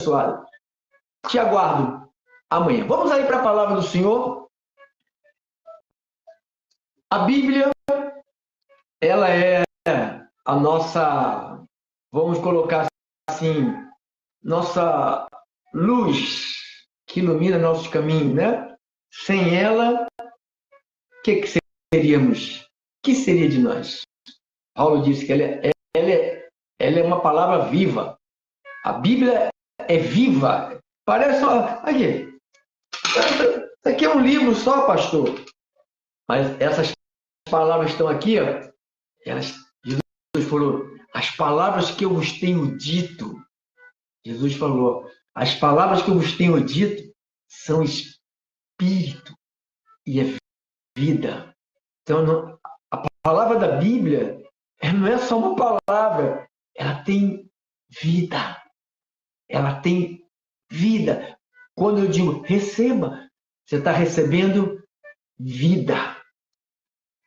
abençoado. Te aguardo amanhã. Vamos aí para a palavra do Senhor. A Bíblia, ela é a nossa, vamos colocar assim, nossa luz que ilumina nossos caminhos, né? Sem ela, o que seríamos? O que seria de nós? Paulo disse que ela é uma palavra viva. A Bíblia é viva. Parece só... Aqui. Isso aqui é um livro só, pastor. Mas essas palavras estão aqui, ó. Jesus falou, as palavras que eu vos tenho dito. Jesus falou, as palavras que eu vos tenho dito são espírito e é vida. Então, a palavra da Bíblia não é só uma palavra, ela tem vida. Ela tem vida. Quando eu digo receba, você está recebendo vida.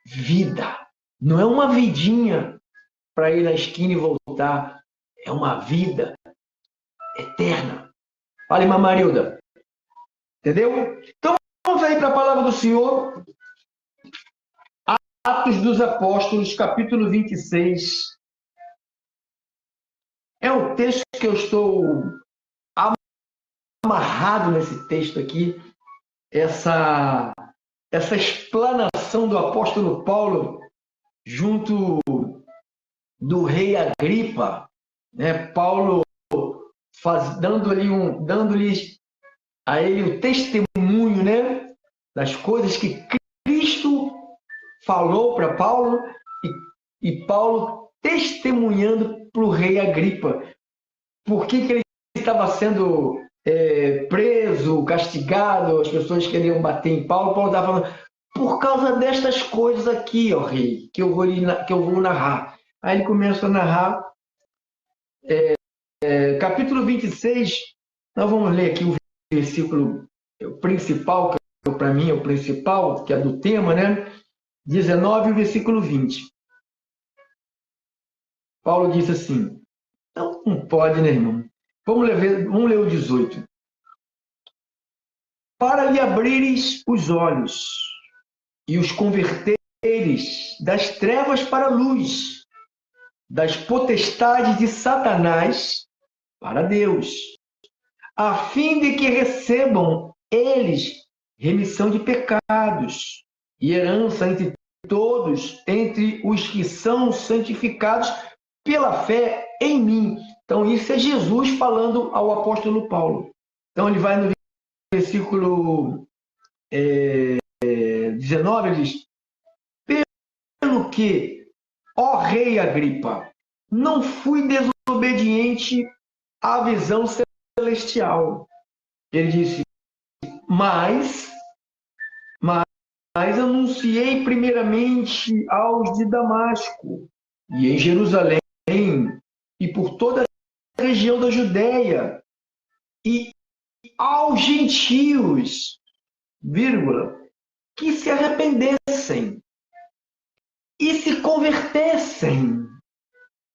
Vida. Não é uma vidinha para ir na esquina e voltar. É uma vida eterna. Fala, irmã Marilda. Entendeu? Então, vamos aí para a palavra do Senhor. Atos dos Apóstolos, capítulo 26. É um texto que eu estou amarrado nesse texto aqui. Essa explanação do apóstolo Paulo junto do rei Agripa, né? Paulo dando-lhes a ele o testemunho, né? Das coisas que Cristo falou para Paulo e Paulo testemunhando para o rei Agripa. Por que ele estava sendo preso, castigado, as pessoas queriam bater em Paulo. Paulo estava falando, por causa destas coisas aqui, ó rei, que eu vou narrar. Aí ele começa a narrar, capítulo 26, nós vamos ler aqui o versículo principal, que para mim é o principal, que é do tema, né? 19 e o versículo 20. Paulo disse assim, não pode, né, irmão? Vamos ler o 18. Para lhe abrires os olhos e os converteres das trevas para a luz, das potestades de Satanás para Deus, a fim de que recebam eles remissão de pecados e herança entre todos, entre os que são santificados pela fé em mim. Então, isso é Jesus falando ao apóstolo Paulo. Então, ele vai no versículo 19, ele diz, pelo que, ó rei Agripa, não fui desobediente à visão celestial. Ele disse, mas anunciei primeiramente aos de Damasco e em Jerusalém e por toda a região da Judéia e aos gentios, vírgula, que se arrependessem e se convertessem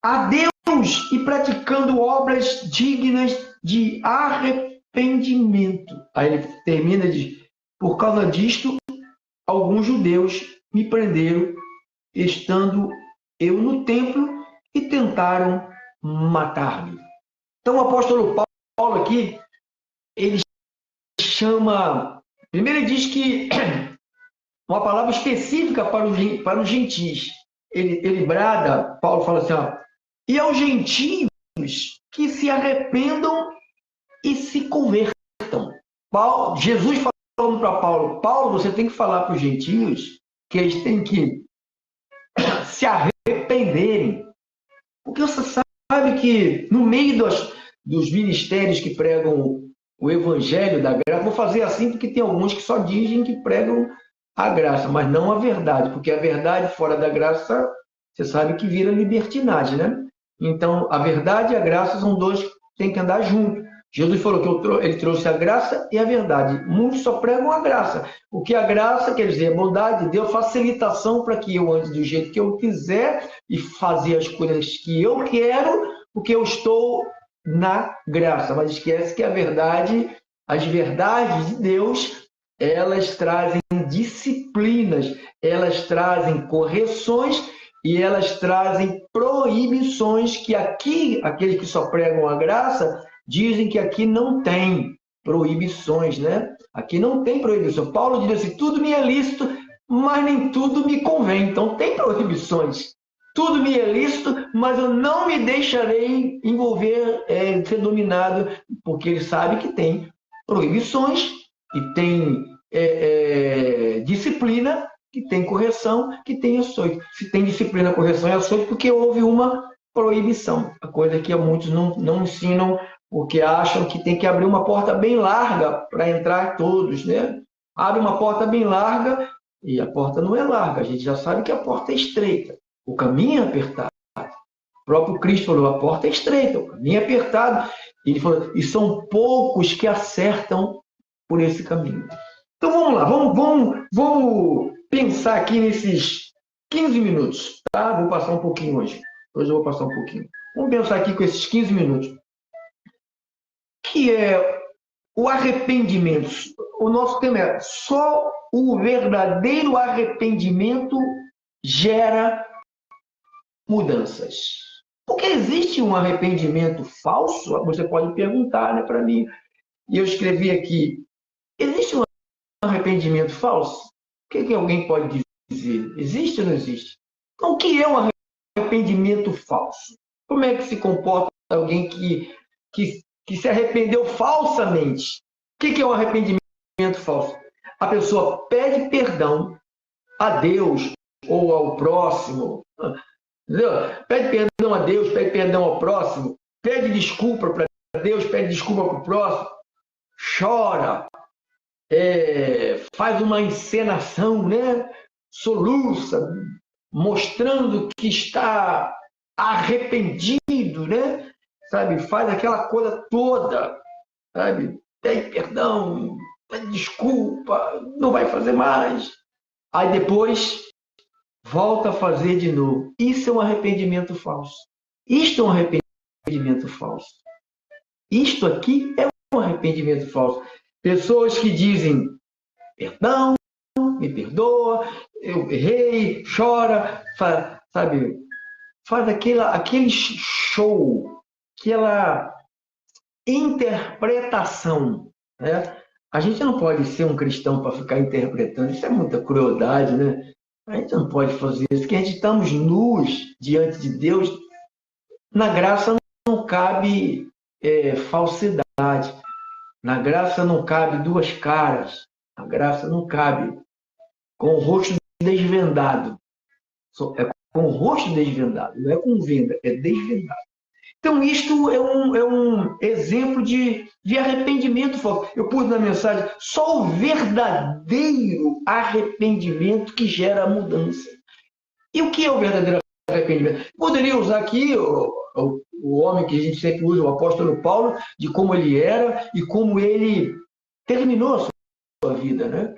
a Deus e praticando obras dignas de arrependimento. Aí ele termina e diz, por causa disto, alguns judeus me prenderam, estando eu no templo, e tentaram matar-me. Então o apóstolo Paulo aqui, ele chama... Primeiro ele diz que uma palavra específica para os gentis. Ele brada, Paulo fala assim, ó, e aos gentios que se arrependam e se convertam. Jesus falando para Paulo, você tem que falar para os gentios que eles têm que se arrependerem. Porque você sabe que no meio dos ministérios que pregam o evangelho da graça, vou fazer assim porque tem alguns que só dizem que pregam a graça, mas não a verdade, porque a verdade fora da graça, você sabe que vira libertinagem, né? Então, a verdade e a graça são dois que têm que andar juntos. Jesus falou que ele trouxe a graça e a verdade. Muitos só pregam a graça. O que a graça quer dizer? A bondade de Deus, facilitação para que eu ande do jeito que eu quiser e fazer as coisas que eu quero, porque eu estou na graça, mas esquece que as verdades de Deus, elas trazem disciplinas, elas trazem correções e elas trazem proibições que aqui, aqueles que só pregam a graça, dizem que aqui não tem proibições, né? Aqui não tem proibição. Paulo diz assim, tudo me é lícito, mas nem tudo me convém. Então tem proibições. Tudo me é lícito, mas eu não me deixarei envolver, ser dominado, porque ele sabe que tem proibições, que tem disciplina, que tem correção, que tem açoite. Se tem disciplina, correção e açoite, porque houve uma proibição. A coisa que muitos não ensinam, porque acham que tem que abrir uma porta bem larga para entrar todos, né? Abre uma porta bem larga e a porta não é larga. A gente já sabe que a porta é estreita. O caminho é apertado. O próprio Cristo falou, a porta é estreita, o caminho é apertado. Ele falou, e são poucos que acertam por esse caminho. Então vamos lá, vamos pensar aqui nesses 15 minutos, tá? Vou passar um pouquinho hoje. Hoje eu vou passar um pouquinho. Vamos pensar aqui com esses 15 minutos. Que é o arrependimento. O nosso tema é só o verdadeiro arrependimento gera mudanças. Porque existe um arrependimento falso? Você pode perguntar, né, para mim. E eu escrevi aqui, existe um arrependimento falso? O que alguém pode dizer? Existe ou não existe? Então, o que é um arrependimento falso? Como é que se comporta alguém que se arrependeu falsamente? O que é um arrependimento falso? A pessoa pede perdão a Deus ou ao próximo, entendeu? Pede perdão a Deus, pede perdão ao próximo, pede desculpa para Deus, pede desculpa para o próximo, chora, faz uma encenação, né? Soluça, mostrando que está arrependido, né? Sabe? Faz aquela coisa toda, sabe? Pede perdão, pede desculpa, não vai fazer mais. Aí depois volta a fazer de novo. Isso é um arrependimento falso. Isto é um arrependimento falso. Isto aqui é um arrependimento falso. Pessoas que dizem, perdão, me perdoa, eu errei, chora, sabe? Faz aquele show, aquela interpretação, né? A gente não pode ser um cristão para ficar interpretando, isso é muita crueldade, né? A gente não pode fazer isso, porque a gente estamos nus diante de Deus. Na graça não cabe falsidade. Na graça não cabe duas caras. Na graça não cabe com o rosto desvendado. É com o rosto desvendado, não é com venda, é desvendado. Então, isto é um exemplo de arrependimento falso. Eu pus na mensagem, só o verdadeiro arrependimento que gera a mudança. E o que é o verdadeiro arrependimento? Poderia usar aqui o homem que a gente sempre usa, o apóstolo Paulo, de como ele era e como ele terminou a sua vida, né?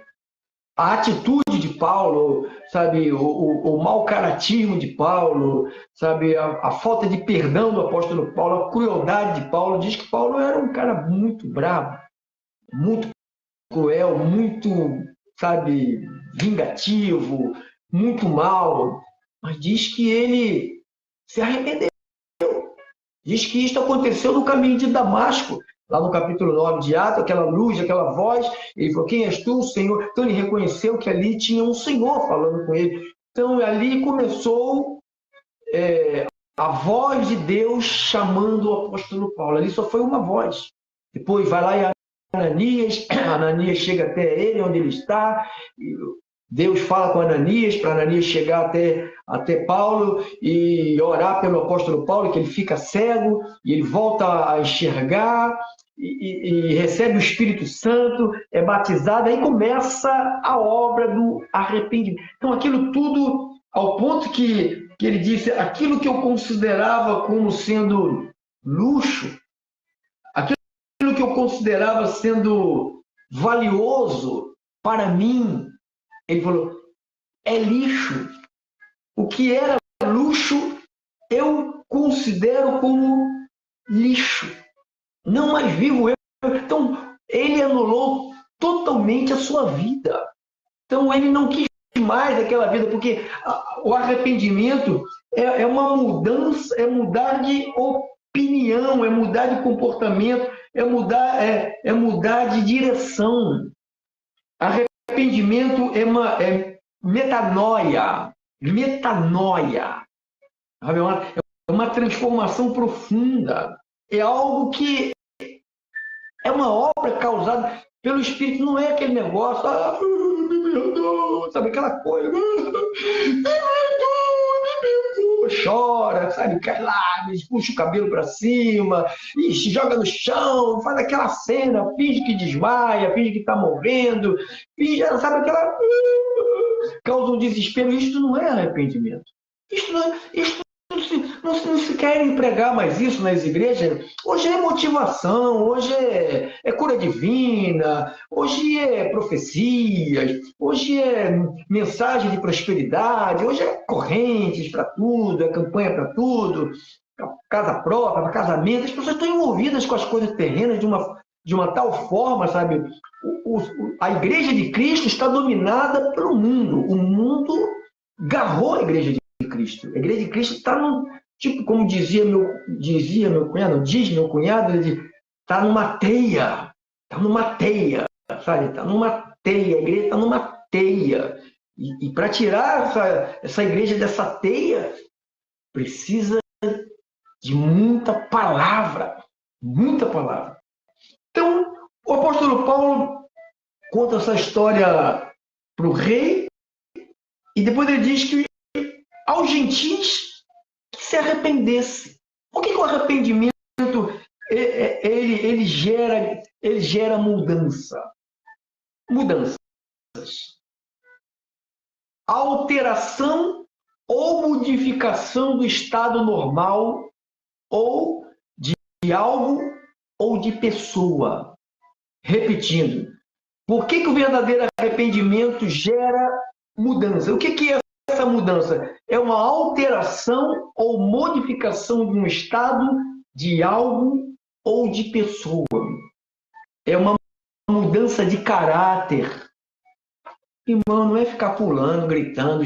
A atitude de Paulo, sabe, o mau caratismo de Paulo, sabe, a falta de perdão do apóstolo Paulo, a crueldade de Paulo, diz que Paulo era um cara muito bravo, muito cruel, muito, sabe, vingativo, muito mau, mas diz que ele se arrependeu. Diz que isto aconteceu no caminho de Damasco, lá no capítulo 9 de Atos, aquela luz, aquela voz, ele falou, quem és tu, Senhor? Então ele reconheceu que ali tinha um Senhor falando com ele. Então ali começou a voz de Deus chamando o apóstolo Paulo. Ali só foi uma voz. Depois vai lá e Ananias chega até ele, onde ele está, Deus fala com Ananias, para Ananias chegar até Paulo e orar pelo apóstolo Paulo, que ele fica cego, e ele volta a enxergar, e recebe o Espírito Santo, é batizado, aí começa a obra do arrependimento. Então, aquilo tudo, ao ponto que ele disse, aquilo que eu considerava como sendo luxo, aquilo que eu considerava sendo valioso para mim, ele falou, é lixo. O que era luxo, eu considero como lixo. Não mais vivo eu. Então, ele anulou totalmente a sua vida. Então, ele não quis mais aquela vida, porque o arrependimento é uma mudança, é mudar de opinião, é mudar de comportamento, é mudar de direção. Arrependimento é metanoia. Metanoia. É uma transformação profunda. É algo que é uma obra causada pelo Espírito, não é aquele negócio, me perdoa, sabe, aquela coisa, me perdoa, chora, sabe, cai lá, puxa o cabelo para cima, e se joga no chão, faz aquela cena, finge que desmaia, finge que está morrendo, finge, sabe, aquela... causa um desespero. Isto não é arrependimento. Isto não se querem pregar mais isso nas igrejas. Hoje é motivação, hoje é cura divina, hoje é profecias, hoje é mensagem de prosperidade, hoje é correntes para tudo, é campanha para tudo, casa própria, para casamento. As pessoas estão envolvidas com as coisas terrenas de uma tal forma, sabe? A igreja de Cristo está dominada pelo mundo. O mundo garrou a igreja de Cristo. A igreja de Cristo está no tipo, como diz meu cunhado, ele está numa teia, sabe? Está numa teia, a igreja está numa teia. E para tirar essa igreja dessa teia, precisa de muita palavra, muita palavra. Então, o apóstolo Paulo conta essa história para o rei e depois ele diz que aos gentis que se arrependesse. Por que o arrependimento ele gera mudança? Mudanças. Alteração ou modificação do estado normal ou de algo ou de pessoa. Repetindo, por que o verdadeiro arrependimento gera mudança? O que é essa mudança? É uma alteração ou modificação de um estado, de algo ou de pessoa. É uma mudança de caráter. Irmão, não é ficar pulando, gritando,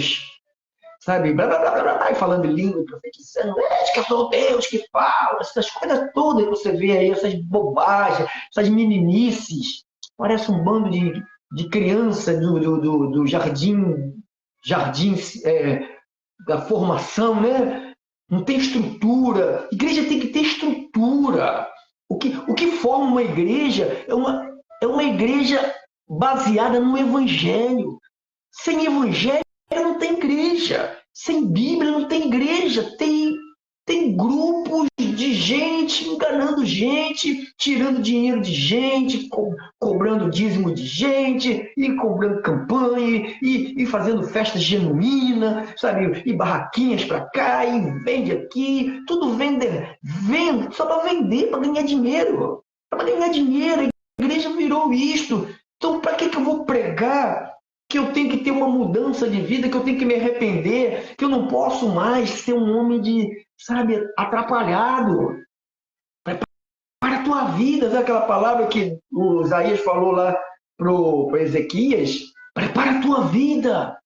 sabe, blá, blá, blá, blá, blá, falando língua, profetizando, que eu sou Deus que fala, essas coisas todas que você vê aí, essas bobagens, essas meninices. Parece um bando de criança do jardim da formação, né? Não tem estrutura. Igreja tem que ter estrutura. O que forma uma igreja é uma igreja baseada no Evangelho. Sem Evangelho não tem igreja. Sem Bíblia não tem igreja. Tem grupos de gente enganando gente, tirando dinheiro de gente, cobrando dízimo de gente, e cobrando campanha, e fazendo festa genuína, sabe? E barraquinhas para cá, e vende aqui, tudo vende só para vender, para ganhar dinheiro. Para ganhar dinheiro, a igreja virou isto. Então, para que eu vou pregar que eu tenho que ter uma mudança de vida, que eu tenho que me arrepender, que eu não posso mais ser um homem atrapalhado? Para a tua vida, sabe aquela palavra que o Isaías falou lá para Ezequias? Prepara a tua vida,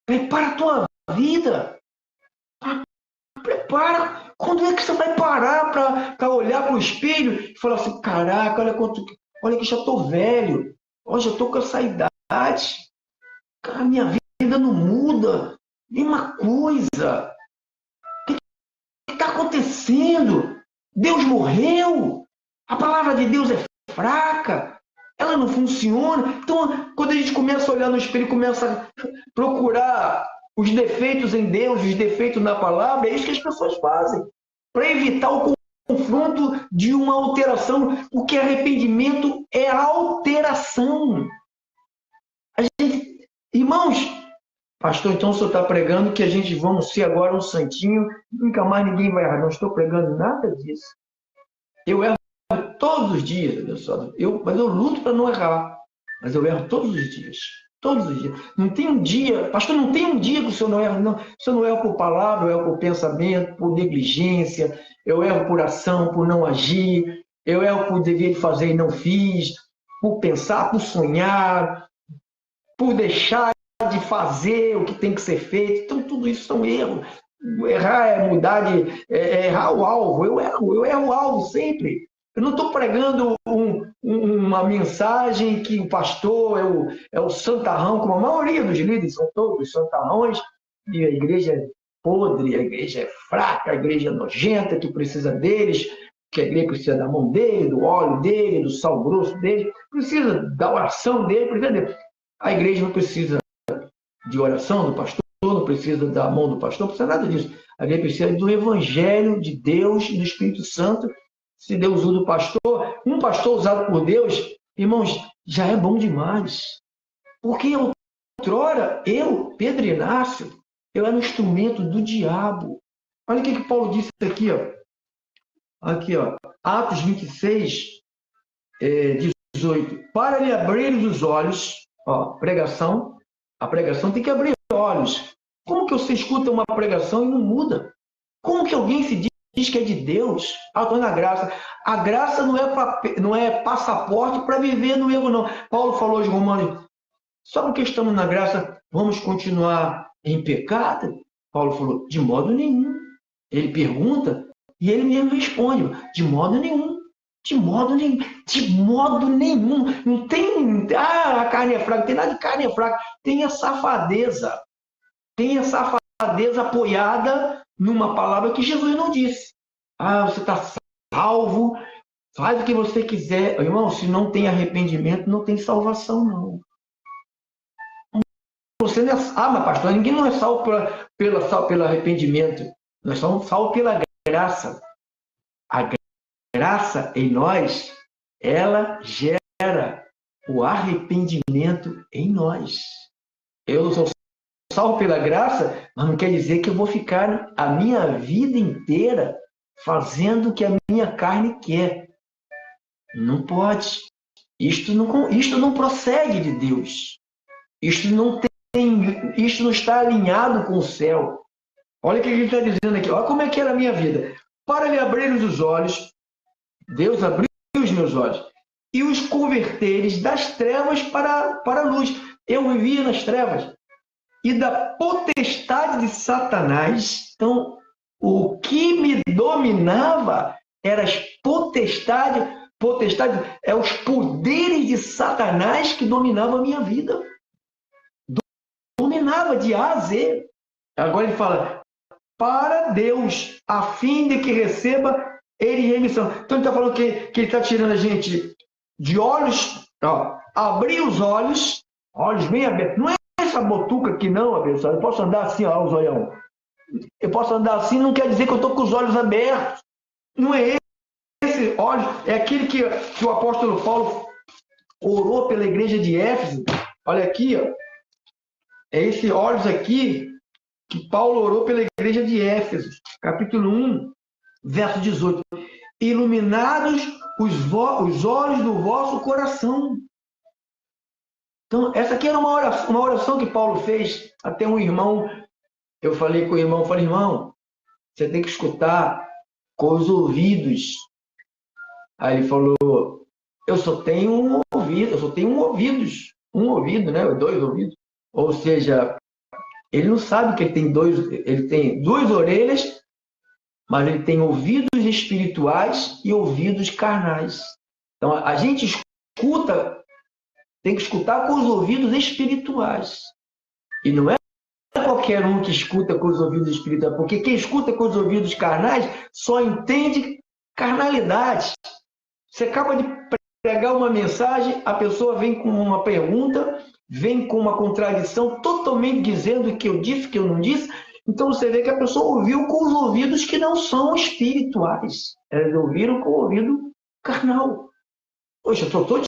prepara a tua vida, prepara. Quando é que você vai parar para olhar para o espelho e falar assim, caraca, olha que já estou velho, olha, já estou com essa idade, cara, minha vida não muda, nenhuma coisa. O que está acontecendo? Deus morreu? A palavra de Deus é fraca? Ela não funciona? Então, quando a gente começa a olhar no espelho, começa a procurar os defeitos em Deus, os defeitos na palavra, é isso que as pessoas fazem. Para evitar o confronto de uma alteração, porque arrependimento é alteração. Irmãos, pastor, então o senhor está pregando que a gente vamos ser agora um santinho, nunca mais ninguém vai errar. Não estou pregando nada disso. Eu erro todos os dias, mas eu luto para não errar. Mas eu erro todos os dias. Todos os dias. Não tem um dia, pastor, não tem um dia que o senhor não erra, não. O senhor não erra por palavra, eu erro por pensamento, por negligência, eu erro por ação, por não agir, eu erro por dever fazer e não fiz, por pensar, por sonhar, por deixar de fazer o que tem que ser feito. Então, tudo isso são erros. Errar é mudar é errar o alvo. Eu erro o alvo sempre. Eu não estou pregando uma mensagem que o pastor é o santarrão, como a maioria dos líderes são todos santarrões, e a igreja é podre, a igreja é fraca, a igreja é nojenta, que precisa deles, que a igreja precisa da mão dele, do óleo dele, do sal grosso dele, precisa da oração dele, precisa dele. A igreja não precisa de oração do pastor, não precisa da mão do pastor, não precisa nada disso. A igreja precisa do evangelho de Deus e do Espírito Santo. Se Deus usa o pastor, um pastor usado por Deus, irmãos, já é bom demais. Porque outrora, eu, Pedro Inácio, eu era um instrumento do diabo. Olha o que Paulo disse aqui, ó. Aqui, ó. Atos 26, 18. Para lhe abrir os olhos, ó, pregação, a pregação tem que abrir olhos. Como que você escuta uma pregação e não muda? Como que alguém se diz que é de Deus? Ah, estou na graça. A graça não é passaporte para viver no erro, não. Paulo falou aos Romanos, só porque estamos na graça, vamos continuar em pecado? Paulo falou, de modo nenhum. Ele pergunta e ele mesmo responde, de modo nenhum. De modo nenhum. De modo nenhum. Não tem, a carne é fraca, não tem nada de carne é fraca. Tem a safadeza. Tem a safadeza apoiada numa palavra que Jesus não disse. Ah, você está salvo, faz o que você quiser. Irmão, se não tem arrependimento, não tem salvação, não. Você não é, mas pastor, ninguém não é salvo pelo arrependimento. Nós somos salvos pela graça. A graça em nós, ela gera o arrependimento em nós. Eu sou salvo pela graça, mas não quer dizer que eu vou ficar a minha vida inteira fazendo o que a minha carne quer. Não pode. Isto não procede de Deus. Isto não está alinhado com o céu. Olha o que ele está dizendo aqui. Olha como é que era a minha vida. Para lhe abrir os olhos, Deus abriu os meus olhos e os converteres das trevas para a luz. Eu vivia nas trevas. E da potestade de Satanás. Então, o que me dominava eram as potestades é os poderes de Satanás que dominavam a minha vida. Dominava de A a Z. Agora ele fala, para Deus, a fim de que receba ele remissão. Então ele está falando que ele está tirando a gente de olhos, ó, abrir os olhos bem abertos. Não é essa botuca aqui não, abençoado. Eu posso andar assim, ó, os olhão. Eu posso andar assim, não quer dizer que eu estou com os olhos abertos. Não é esse olho, é aquele que o apóstolo Paulo orou pela igreja de Éfeso. Olha aqui, ó. É esse olhos aqui que Paulo orou pela igreja de Éfeso. Capítulo 1, verso 18. Iluminados os olhos do vosso coração. Então, essa aqui era uma oração que Paulo fez. Até um irmão, eu falei com o irmão, irmão, você tem que escutar com os ouvidos. Aí ele falou, eu só tenho um ouvido, né? 2 ouvidos. Ou seja, ele não sabe que ele tem 2 orelhas, mas ele tem ouvidos espirituais e ouvidos carnais. Então, a gente escuta, tem que escutar com os ouvidos espirituais. E não é qualquer um que escuta com os ouvidos espirituais, porque quem escuta com os ouvidos carnais só entende carnalidade. Você acaba de pregar uma mensagem, a pessoa vem com uma pergunta, vem com uma contradição, totalmente dizendo que eu disse, que eu não disse. Então você vê que a pessoa ouviu com os ouvidos que não são espirituais. Elas ouviram com o ouvido carnal. Poxa, eu estou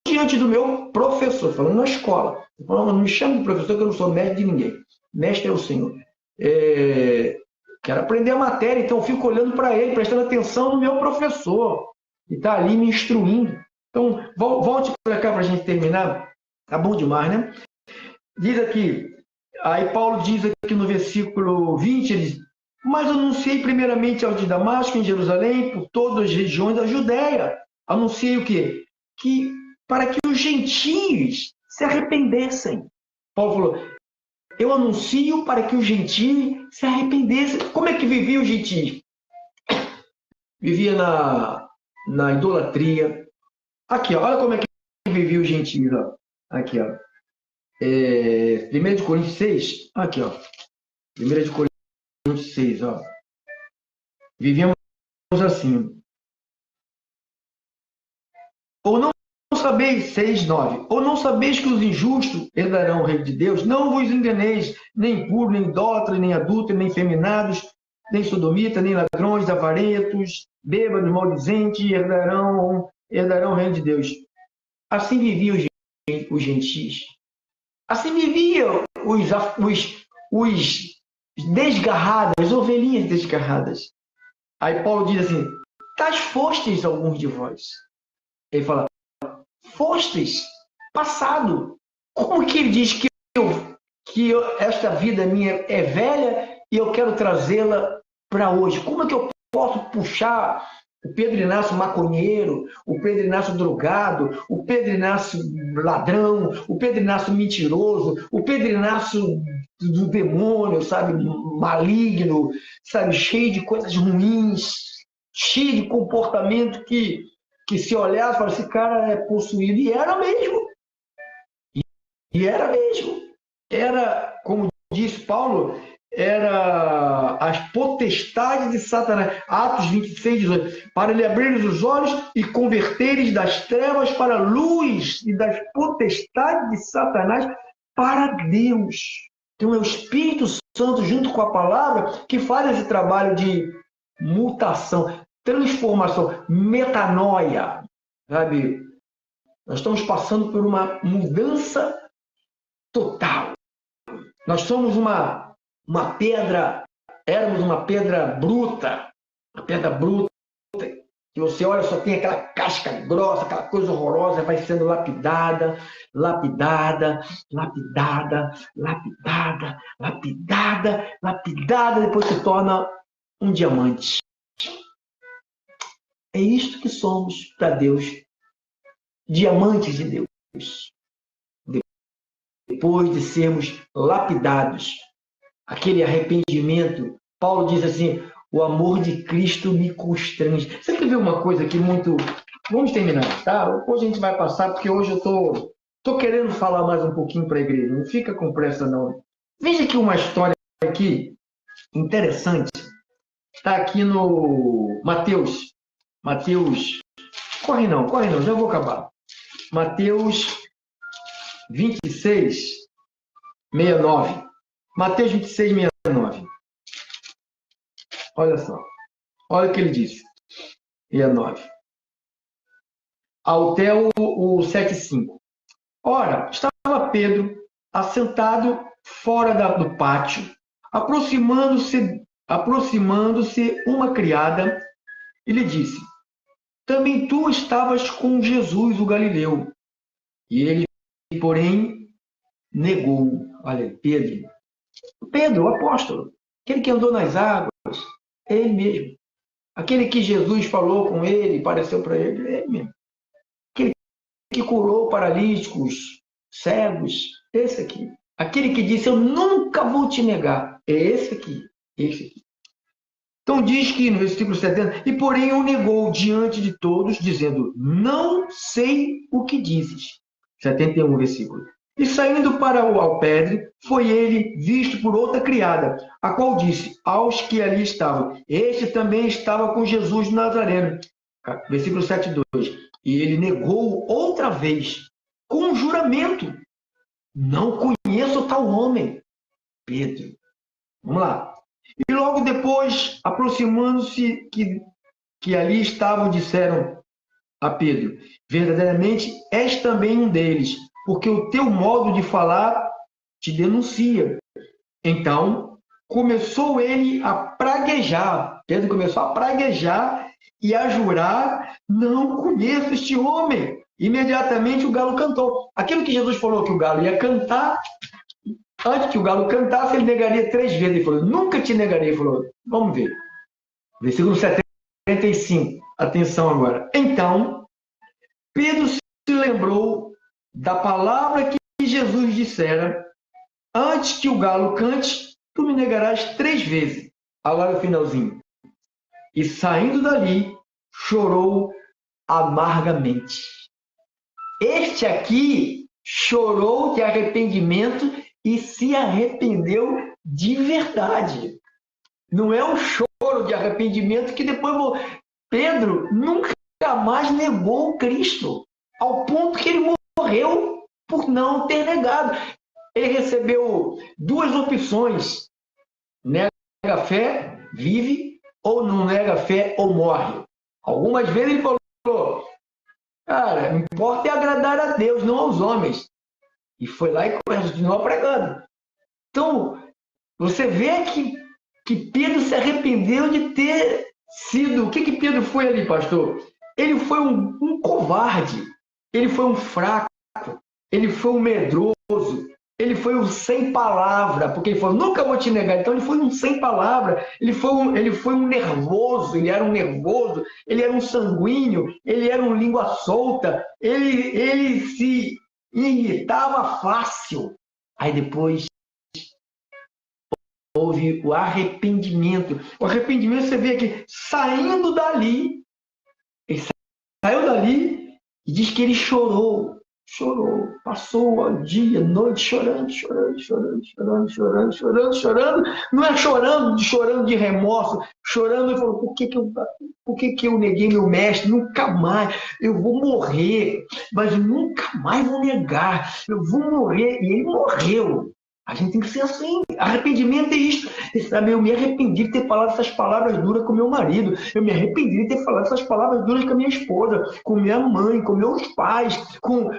diante do meu professor, falando na escola. Não me chame de professor, que eu não sou mestre de ninguém. Mestre é o Senhor. Quero aprender a matéria, então eu fico olhando para ele, prestando atenção no meu professor. E está ali me instruindo. Então, volte para cá para a gente terminar. Tá bom demais, né? Diz aqui, aí Paulo diz aqui no versículo 20, ele diz, mas anunciei primeiramente aos de Damasco, em Jerusalém, por todas as regiões da Judéia, Anunciei o quê? Que para que os gentios se arrependessem. Paulo falou, eu anuncio para que os gentios se arrependessem. Como é que viviam os gentios? Vivia na idolatria. Aqui, ó, olha como é que vivia os gentios. Ó. Aqui, ó. 1 de Coríntios 6. Aqui, ó. 1 de Coríntios 6, ó. Vivíamos assim. Ou não sabeis, 6, 9. Ou não sabeis que os injustos herdarão o reino de Deus? Não vos enganeis, nem impuro, nem idólatra, nem adúltero, nem feminados, nem sodomita, nem ladrões, avarentos, bêbados, maldizentes, herdarão o reino de Deus. Assim viviam os gentis. Assim viviam os desgarrados, as ovelhinhas desgarradas. Aí Paulo diz assim, tais fostes alguns de vós. Ele fala, fostes, passado. Como que ele diz que esta vida minha é velha e eu quero trazê-la para hoje? Como é que eu posso puxar o Pedro Inácio maconheiro, o Pedro Inácio drogado, o Pedro Inácio ladrão, o Pedro Inácio mentiroso, o Pedro Inácio do demônio, sabe, maligno, sabe, cheio de coisas ruins, cheio de comportamento que se olhar e falar, esse cara é possuído. E era mesmo. E era mesmo. Era, como diz Paulo, era as potestades de Satanás. Atos 26, 18. Para lhe abrir os olhos e converteres das trevas para a luz e das potestades de Satanás para Deus. Então é o Espírito Santo junto com a palavra que faz esse trabalho de mutação, transformação, metanoia, sabe? Nós estamos passando por uma mudança total. Nós somos uma pedra, éramos uma pedra bruta, que você olha, só tem aquela casca grossa, aquela coisa horrorosa, vai sendo lapidada, depois se torna um diamante. É isto que somos para Deus, diamantes de Deus. Depois de sermos lapidados, aquele arrependimento, Paulo diz assim, o amor de Cristo me constrange. Você quer ver uma coisa aqui muito... Vamos terminar, tá? Hoje a gente vai passar, porque hoje eu tô querendo falar mais um pouquinho para a igreja. Não fica com pressa, não. Veja aqui uma história aqui interessante. Está aqui no Mateus. Corre não, já vou acabar. Mateus 26, 69. Mateus 26, 69. Olha só. Olha o que ele diz. 69. Até o 75. Ora, estava Pedro assentado fora do pátio, aproximando-se uma criada, e lhe disse, também tu estavas com Jesus, o Galileu. E ele, porém, negou. Olha, Pedro, o apóstolo, aquele que andou nas águas, é ele mesmo. Aquele que Jesus falou com ele, pareceu para ele, é ele mesmo. Aquele que curou paralíticos, cegos, esse aqui. Aquele que disse, eu nunca vou te negar, é esse aqui. Então diz que no versículo 70, e porém o negou diante de todos, dizendo, não sei o que dizes. 71 versículo. E saindo para o alpendre, foi ele visto por outra criada, a qual disse aos que ali estavam, este também estava com Jesus de Nazareno. Versículo 72. E ele negou outra vez, com um juramento, não conheço tal homem. Pedro. Vamos lá. E logo depois, aproximando-se que ali estavam, disseram a Pedro, verdadeiramente és também um deles, porque o teu modo de falar te denuncia. Então, começou ele a praguejar. Pedro começou a praguejar e a jurar, não conheço este homem. Imediatamente o galo cantou. Aquilo que Jesus falou que o galo ia cantar, antes que o galo cantasse, ele negaria 3 vezes. Ele falou, nunca te negarei. Ele falou, vamos ver. Versículo 75. Atenção agora. Então, Pedro se lembrou da palavra que Jesus dissera: antes que o galo cante, tu me negarás 3 vezes. Agora o finalzinho. E saindo dali, chorou amargamente. Este aqui chorou de arrependimento e se arrependeu de verdade. Não é um choro de arrependimento que depois Pedro nunca mais negou o Cristo, ao ponto que ele morreu por não ter negado. Ele recebeu 2 opções: nega a fé, vive, ou não nega a fé, ou morre. Algumas vezes ele falou: cara, o que importa é agradar a Deus, não aos homens. E foi lá e continuou pregando. Então, você vê que Pedro se arrependeu de ter sido... O que Pedro foi ali, pastor? Ele foi um covarde, ele foi um fraco, ele foi um medroso, ele foi um sem palavra, porque ele falou: nunca vou te negar. Então ele foi um sem palavra, ele foi um nervoso, ele era um nervoso, ele era um sanguíneo, ele era um língua solta, ele se irritava fácil. Aí depois houve o arrependimento. O arrependimento, você vê aqui, saindo dali, ele saiu dali e diz que ele chorou, passou o dia, noite chorando. Não é chorando de remorso, chorando e falou: por que eu neguei meu mestre? Nunca mais, eu vou morrer, mas eu nunca mais vou negar, eu vou morrer. E ele morreu. A gente tem que ser assim. Arrependimento é isso. Sabe, eu me arrependi de ter falado essas palavras duras com meu marido. Eu me arrependi de ter falado essas palavras duras com a minha esposa, com minha mãe, com meus pais, com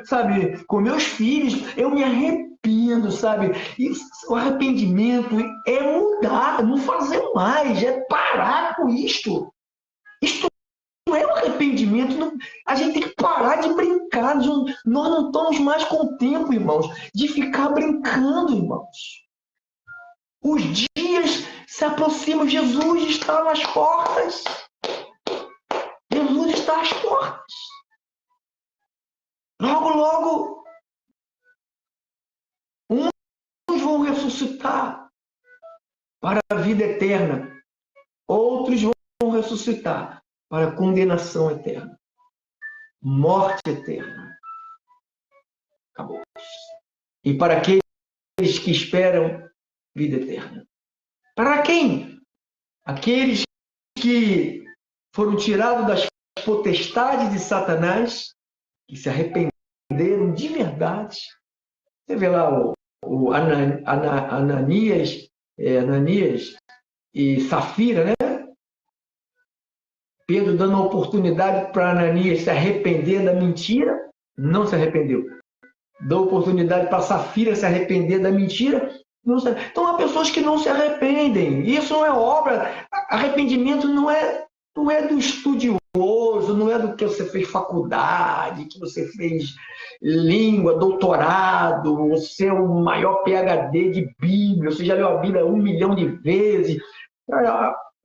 meus filhos. Eu me arrependo, sabe? E o arrependimento é mudar, não fazer mais, é parar com isto. Isto não é um arrependimento. Não, a gente tem que parar de brincar. Nós não estamos mais com tempo, irmãos, de ficar brincando, irmãos. Os dias se aproximam. Jesus está nas portas. Jesus está às portas. Logo, logo, uns vão ressuscitar para a vida eterna. Outros vão ressuscitar para a condenação eterna. Morte eterna. Acabou. E para aqueles que esperam vida eterna. Para quem? Aqueles que foram tirados das potestades de Satanás, que se arrependeram de verdade. Você vê lá o Ananias e Safira, né? Pedro dando uma oportunidade para Ananias se arrepender da mentira, não se arrependeu. Dá oportunidade para Safira se arrepender da mentira, não se... Então há pessoas que não se arrependem. Isso não é obra. Arrependimento não é do estudioso, não é do que você fez faculdade, que você fez língua, doutorado, você é o maior PhD de Bíblia, você já leu a Bíblia 1 milhão de vezes.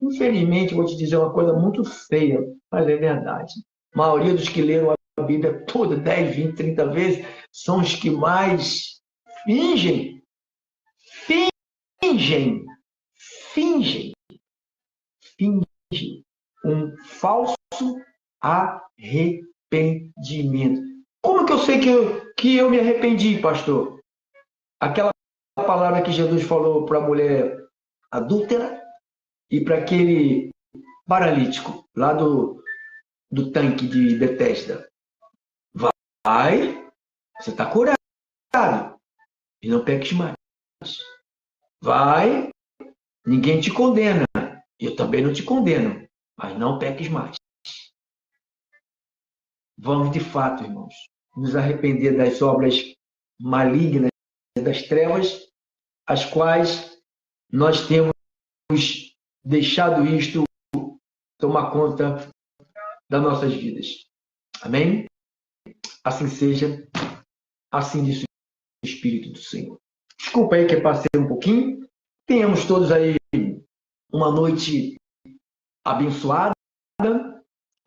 Infelizmente, vou te dizer uma coisa muito feia, mas é verdade. A maioria dos que leram a Bíblia toda, 10, 20, 30 vezes, são os que mais fingem um falso arrependimento. Como que eu sei que eu me arrependi, pastor? Aquela palavra que Jesus falou para a mulher adúltera e para aquele paralítico lá do tanque de Betesda. Vai, você está curado e não peques mais. Vai, ninguém te condena. Eu também não te condeno, mas não peques mais. Vamos, de fato, irmãos, nos arrepender das obras malignas das trevas, as quais nós temos deixado isto tomar conta das nossas vidas. Amém? Assim seja, assim diz o Espírito do Senhor. Desculpa aí que eu passei um pouquinho. Tenhamos todos aí uma noite abençoada,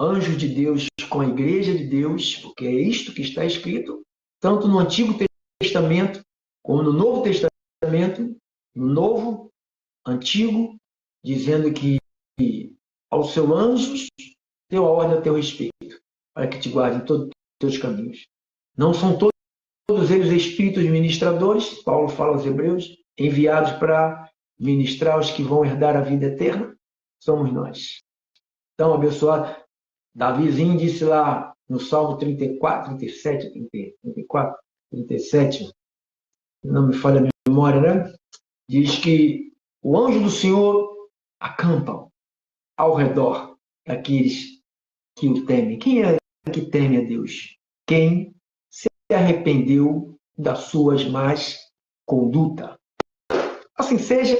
anjo de Deus com a igreja de Deus, porque é isto que está escrito, tanto no Antigo Testamento como no Novo Testamento, no Novo, Antigo, dizendo que aos seus anjos deu a ordem a teu respeito, para que te guardem todos os teus caminhos. Não são todos eles espíritos ministradores, Paulo fala aos Hebreus, enviados para ministrar os que vão herdar a vida eterna? Somos nós. Então, abençoado, Davizinho disse lá no Salmo 34, 37, 34, 37, não me falha a memória, né? Diz que o anjo do Senhor acampa ao redor daqueles que o temem. Quem é que teme a Deus? Quem se arrependeu das suas más condutas. Assim seja.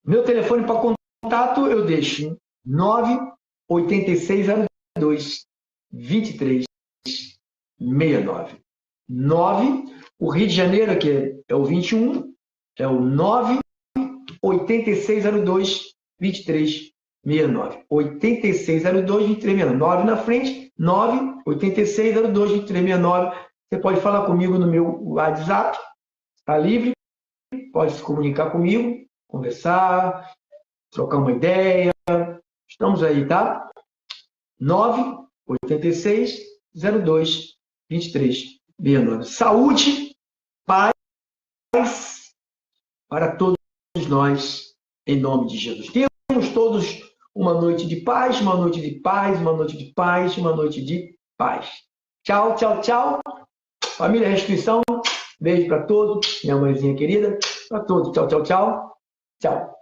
Meu telefone para contato eu deixo 98602 2369. 9, o Rio de Janeiro, que é o 21, é o 98602 2369. 8602 2369. 9 na frente, 98602 2369. Você pode falar comigo no meu WhatsApp, está livre, pode se comunicar comigo, conversar, trocar uma ideia. Estamos aí, tá? 98602-2369. Saúde, paz para todos nós, em nome de Jesus. Temos todos uma noite de paz, uma noite de paz, uma noite de paz, uma noite de paz. Tchau, tchau, tchau. Família Restituição, beijo para todos. Minha mãezinha querida, para todos. Tchau, tchau, tchau. Tchau.